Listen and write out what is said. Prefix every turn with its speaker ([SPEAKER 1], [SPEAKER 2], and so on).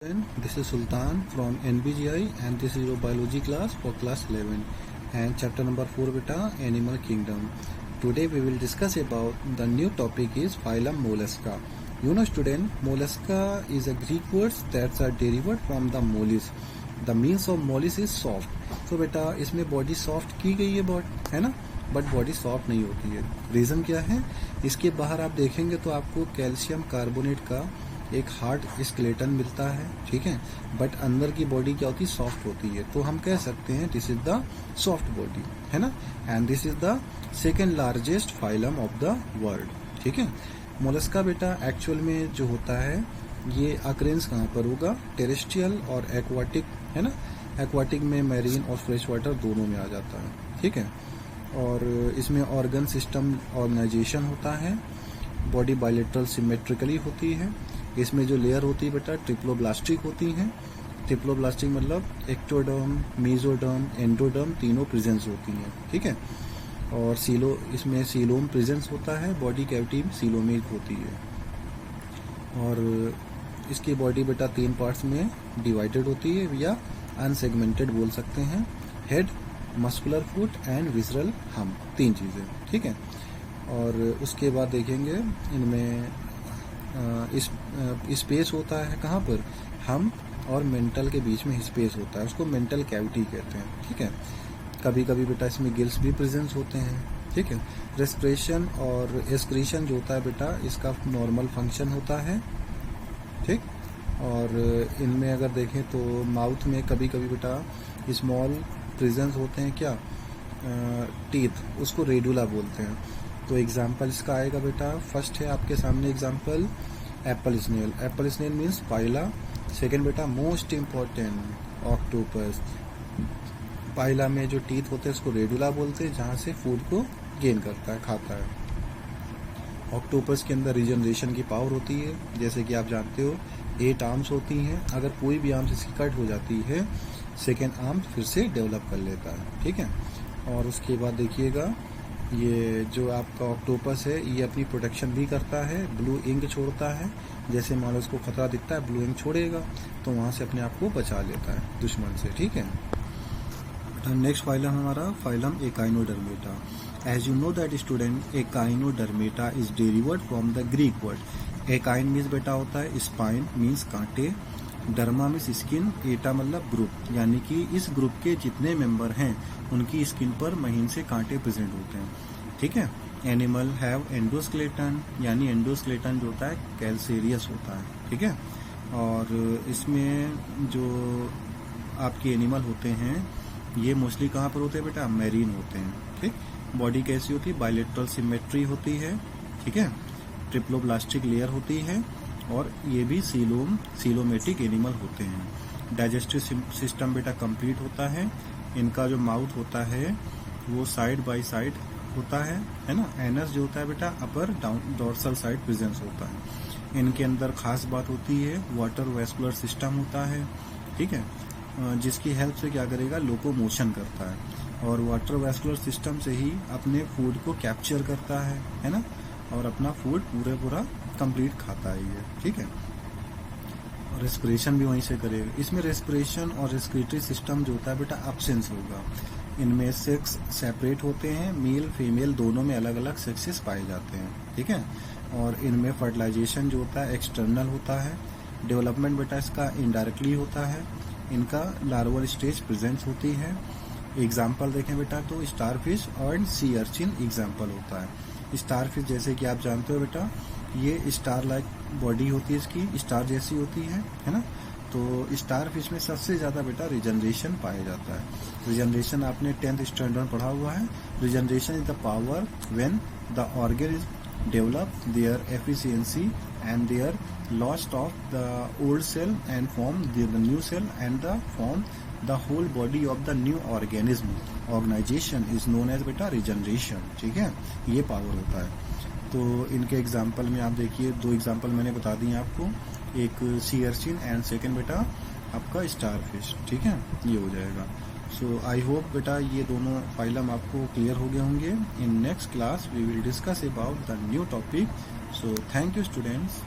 [SPEAKER 1] This is Sultan from NBGI and this is your biology class for class 11 and chapter number 4 beta animal kingdom. Today we will discuss about the new topic is phylum Mollusca. You know student, Mollusca is a Greek word that are derived from the mollis. The means of mollis is soft. तो बेटा इसमें body soft की गई है ना, but body soft नहीं होती है. रीज़न क्या है? इसके बाहर आप देखेंगे तो आपको कैल्शियम कार्बोनेट का एक हार्ड स्केलेटन मिलता है, ठीक है, बट अंदर की बॉडी क्या होती है? सॉफ्ट होती है. तो हम कह सकते हैं this is the soft body, है ना. And this is the second largest phylum of the world, ठीक है. मोलस्का बेटा एक्चुअल में जो होता है ये अक्रेंस कहाँ पर होगा? टेरेस्ट्रियल और एक्वाटिक, है ना. एक्वाटिक में मैरीन और फ्रेश वाटर दोनों में आ जाता है, ठीक है. और इसमें ऑर्गन सिस्टम ऑर्गेनाइजेशन होता है. बॉडी बायलेटरल सिमेट्रिकली होती है. इसमें जो लेयर होती है बेटा ट्रिप्लोब्लास्टिक होती हैं. ट्रिप्लोब्लास्टिक मतलब एक्टोडर्म, मेसोडर्म, एंडोडर्म तीनों प्रेजेंस होती हैं, ठीक है. और इसमें सीलोम प्रेजेंस होता है. बॉडी कैविटी में सीलोमेट होती है. और इसकी बॉडी बेटा 3 पार्ट्स में डिवाइडेड होती है या अनसेगमेंटेड बोल सकते हैं. Head, muscular foot and visceral हम, 3 चीज़ें, ठीक है. और उसके बाद देखेंगे इनमें स्पेस होता है कहाँ पर? हम और मेंटल के बीच में स्पेस होता है, उसको मेंटल कैविटी कहते हैं, ठीक है. कभी कभी बेटा इसमें गिल्स भी प्रेजेंस होते हैं, ठीक है. रेस्पिरेशन और एक्सक्रीशन जो होता है बेटा इसका नॉर्मल फंक्शन होता है, ठीक. और इनमें अगर देखें तो माउथ में कभी कभी बेटा स्मॉल प्रेजेंस होते हैं, क्या टीथ, उसको रेडुला बोलते हैं. तो एग्जाम्पल इसका आएगा बेटा. फर्स्ट है आपके सामने example apple snail. Apple snail means Pila. Second बेटा मोस्ट इम्पॉर्टेंट ऑक्टोपस. पाइला में जो टीथ होते हैं उसको रेडुला बोलते हैं, जहाँ से फूड को गेन करता है, खाता है. ऑक्टोपस के अंदर रीजनरेशन की पावर होती है. जैसे कि आप जानते हो 8 आर्म्स होती हैं. अगर कोई भी आर्म्स इसकी कट हो जाती है सेकेंड आर्म फिर से डेवलप कर लेता है, ठीक है. और उसके बाद देखिएगा ये जो आपका ऑक्टोपस है ये अपनी प्रोटेक्शन भी करता है. ब्लू इंक छोड़ता है. जैसे मान लो उसको खतरा दिखता है ब्लू इंक छोड़ेगा तो वहाँ से अपने आप को बचा लेता है दुश्मन से, ठीक है. नेक्स्ट फाइलम हमारा phylum echinodermata. As you know that student, echinodermata is derived from the Greek word. Echin means बेटा होता है स्पाइन मीन्स कांटे. Derma means skin. एटा मतलब ग्रुप, यानी कि इस ग्रुप के जितने मेंबर हैं उनकी स्किन पर महीन से कांटे प्रेजेंट होते हैं, ठीक है. एनिमल हैव एंडोस्केलेटन, यानी एंडोस्केलेटन जो होता है कैल्सेरियस होता है, ठीक है. और इसमें जो आपके एनिमल होते हैं ये मोस्टली कहाँ पर होते हैं बेटा? मैरीन होते हैं, ठीक. बॉडी कैसी होती है? बायलेटरल सिमेट्री होती है, ठीक है. ट्रिप्लोब्लास्टिक लेयर होती है. और ये भी सीलोमेटिक एनिमल होते हैं. डाइजेस्टिव सिस्टम बेटा कंप्लीट होता है. इनका जो माउथ होता है वो साइड बाय साइड होता है ना. एनस जो होता है बेटा अपर डाउन डोर्सल साइड प्रेजेंस होता है. इनके अंदर खास बात होती है वाटर वेस्कुलर सिस्टम होता है, ठीक है, जिसकी हेल्प से क्या करेगा? लोकोमोशन करता है. और वाटर वेस्कुलर सिस्टम से ही अपने फूड को कैप्चर करता है ना. और अपना फूड पूरा कंप्लीट खाता है ये, ठीक है. और रेस्पिरेशन भी वहीं से करेगा. इसमें रेस्पिरेशन और रेस्पिरेटरी सिस्टम जो होता है बेटा अब्सेंस होगा. इनमें सेक्स सेपरेट होते हैं. मेल फीमेल दोनों में अलग अलग सेक्सेस पाए जाते हैं, ठीक है. और इनमें फर्टिलाइजेशन जो होता है एक्सटर्नल होता है. डेवलपमेंट बेटा इसका इनडायरेक्टली होता है. इनका लार्वल स्टेज प्रेजेंस होती है. एग्जाम्पल देखें बेटा तो स्टारफिश और सी अर्चिन एग्जाम्पल होता है. स्टारफिश जैसे कि आप जानते हो बेटा ये स्टार लाइक बॉडी होती है, इसकी स्टार जैसी होती है ना. तो स्टारफिश में सबसे ज़्यादा बेटा रिजनरेशन पाया जाता है. रिजनरेशन आपने 10th स्टैंडर्ड पढ़ा हुआ है. Regeneration is the power when the organ is develop their efficiency and their lost of the old cell and form the new cell and the form the whole body of the new organism. Organization is known as बेटा regeneration, ठीक है. ये power होता है. तो इनके example में आप देखिए 2 एग्जाम्पल मैंने बता दिए आपको. एक सी अर्चिन एंड सेकेंड बेटा आपका स्टारफिश, ठीक है. ये हो जाएगा. सो आई होप बेटा ये दोनों फाइलम आपको क्लियर हो गए होंगे. In next class we will discuss about the new topic. So thank you students.